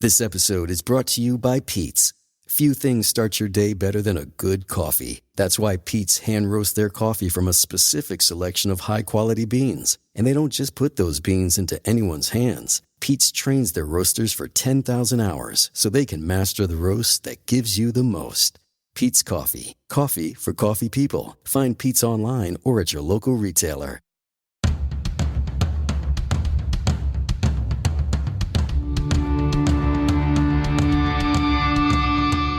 This episode is brought to you by Pete's. Few things start your day better than a good coffee. That's why Pete's hand roast their coffee from a specific selection of high-quality beans. And they don't just put those beans into anyone's hands. Pete's trains their roasters for 10,000 hours so they can master the roast that gives you the most. Pete's Coffee. Coffee for coffee people. Find Pete's online or at your local retailer.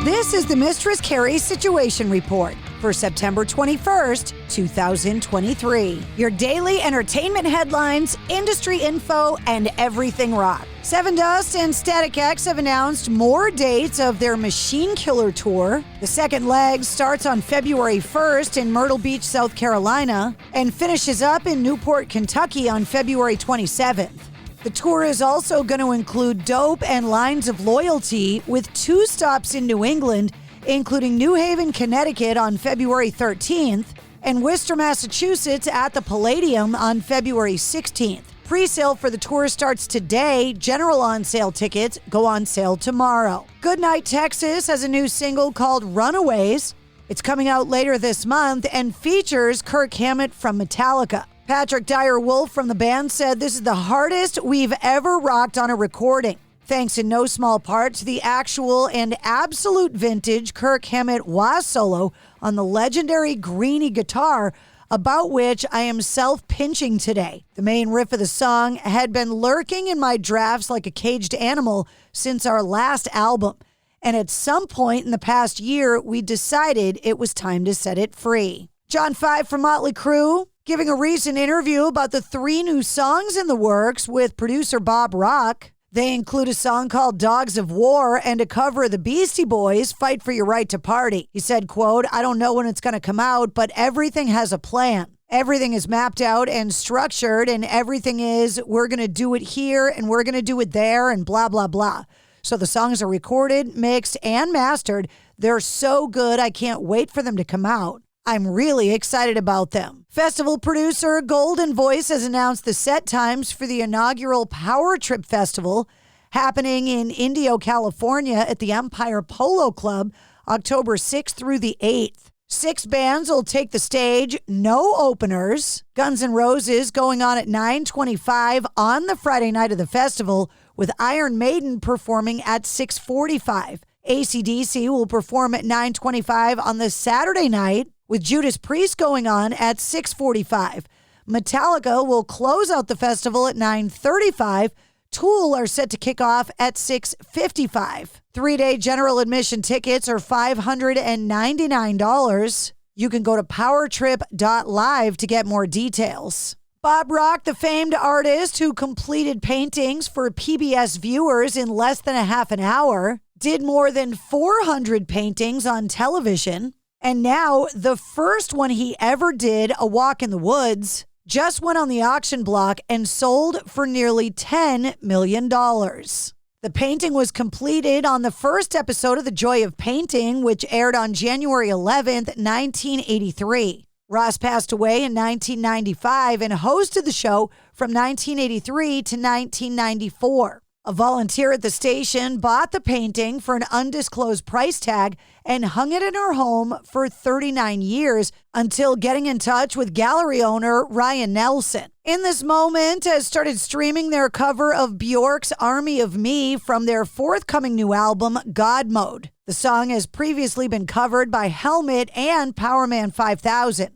This is the Mistress Carrie Situation Report for September 21st, 2023. Your daily entertainment headlines, industry info, and everything rock. Seven Dust and Static X have announced more dates of their Machine Killer Tour. The second leg starts on February 1st in Myrtle Beach, South Carolina, and finishes up in Newport, Kentucky on February 27th. The tour is also going to include Dope and Lines of Loyalty with 2 stops in New England, including New Haven, Connecticut on February 13th and Worcester, Massachusetts at the Palladium on February 16th. Pre-sale for the tour starts today. General on-sale tickets go on sale tomorrow. Goodnight, Texas has a new single called Runaways. It's coming out later this month and features Kirk Hammett from Metallica. Patrick Dyer-Wolf from the band said this is the hardest we've ever rocked on a recording, thanks in no small part to the actual and absolute vintage Kirk Hammett wah solo on the legendary Greenie guitar, about which I am self-pinching today. The main riff of the song had been lurking in my drafts like a caged animal since our last album, and at some point in the past year, we decided it was time to set it free. John 5 from Motley Crue, giving a recent interview about the 3 new songs in the works with producer Bob Rock. They include a song called Dogs of War and a cover of the Beastie Boys' Fight for Your Right to Party. He said, quote, "I don't know when it's going to come out, but everything has a plan. Everything is mapped out and structured, and everything is, we're going to do it here and we're going to do it there and blah, blah, blah." So the songs are recorded, mixed, and mastered. They're so good, I can't wait for them to come out. I'm really excited about them. Festival producer Golden Voice has announced the set times for the inaugural Power Trip Festival happening in Indio, California at the Empire Polo Club, October 6th through the 8th. 6 bands will take the stage, no openers. Guns N' Roses going on at 9:25 on the Friday night of the festival, with Iron Maiden performing at 6:45. AC/DC will perform at 9:25 on the Saturday night, with Judas Priest going on at 6:45. Metallica will close out the festival at 9:35. Tool are set to kick off at 6:55. 3-day general admission tickets are $599. You can go to powertrip.live to get more details. Bob Rock, the famed artist who completed paintings for PBS viewers in less than a half an hour, did more than 400 paintings on television. And now, the first one he ever did, A Walk in the Woods, just went on the auction block and sold for nearly $10 million. The painting was completed on the first episode of The Joy of Painting, which aired on January 11th, 1983. Ross passed away in 1995 and hosted the show from 1983 to 1994. A volunteer at the station bought the painting for an undisclosed price tag and hung it in her home for 39 years until getting in touch with gallery owner Ryan Nelson. In This Moment has started streaming their cover of Bjork's Army of Me from their forthcoming new album, God Mode. The song has previously been covered by Helmet and Powerman 5000.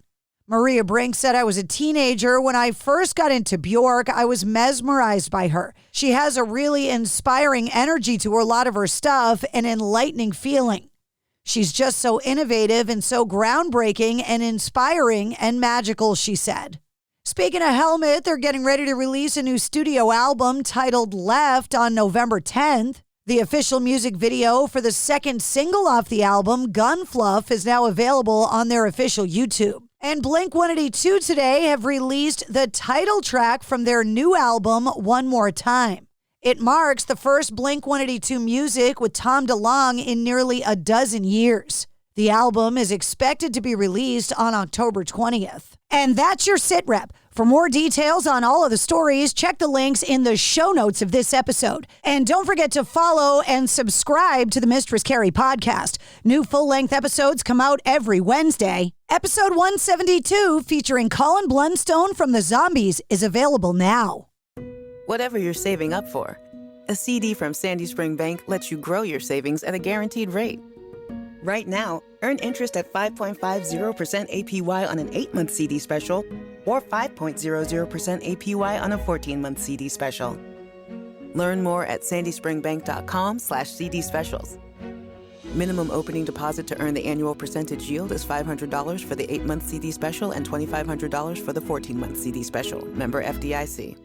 Maria Brink said, "I was a teenager. When I first got into Bjork, I was mesmerized by her. She has a really inspiring energy to her, a lot of her stuff, an enlightening feeling. She's just so innovative and so groundbreaking and inspiring and magical," she said. Speaking of Helmet, they're getting ready to release a new studio album titled Left on November 10th. The official music video for the second single off the album, Gun Fluff, is now available on their official YouTube. And Blink-182 today have released the title track from their new album, One More Time. It marks the first Blink-182 music with Tom DeLonge in nearly a dozen years. The album is expected to be released on October 20th. And that's your sit rep For more details on all of the stories, check the links in the show notes of this episode. And don't forget to follow and subscribe to the Mistress Carrie Podcast. New full-length episodes come out every Wednesday. Episode 172, featuring Colin Blunstone from The Zombies, is available now. Whatever you're saving up for, a CD from Sandy Spring Bank lets you grow your savings at a guaranteed rate. Right now, earn interest at 5.50% APY on an 8-month CD special or 5.00% APY on a 14-month CD special. Learn more at sandyspringbank.com/CD specials. Minimum opening deposit to earn the annual percentage yield is $500 for the 8-month CD special and $2,500 for the 14-month CD special. Member FDIC.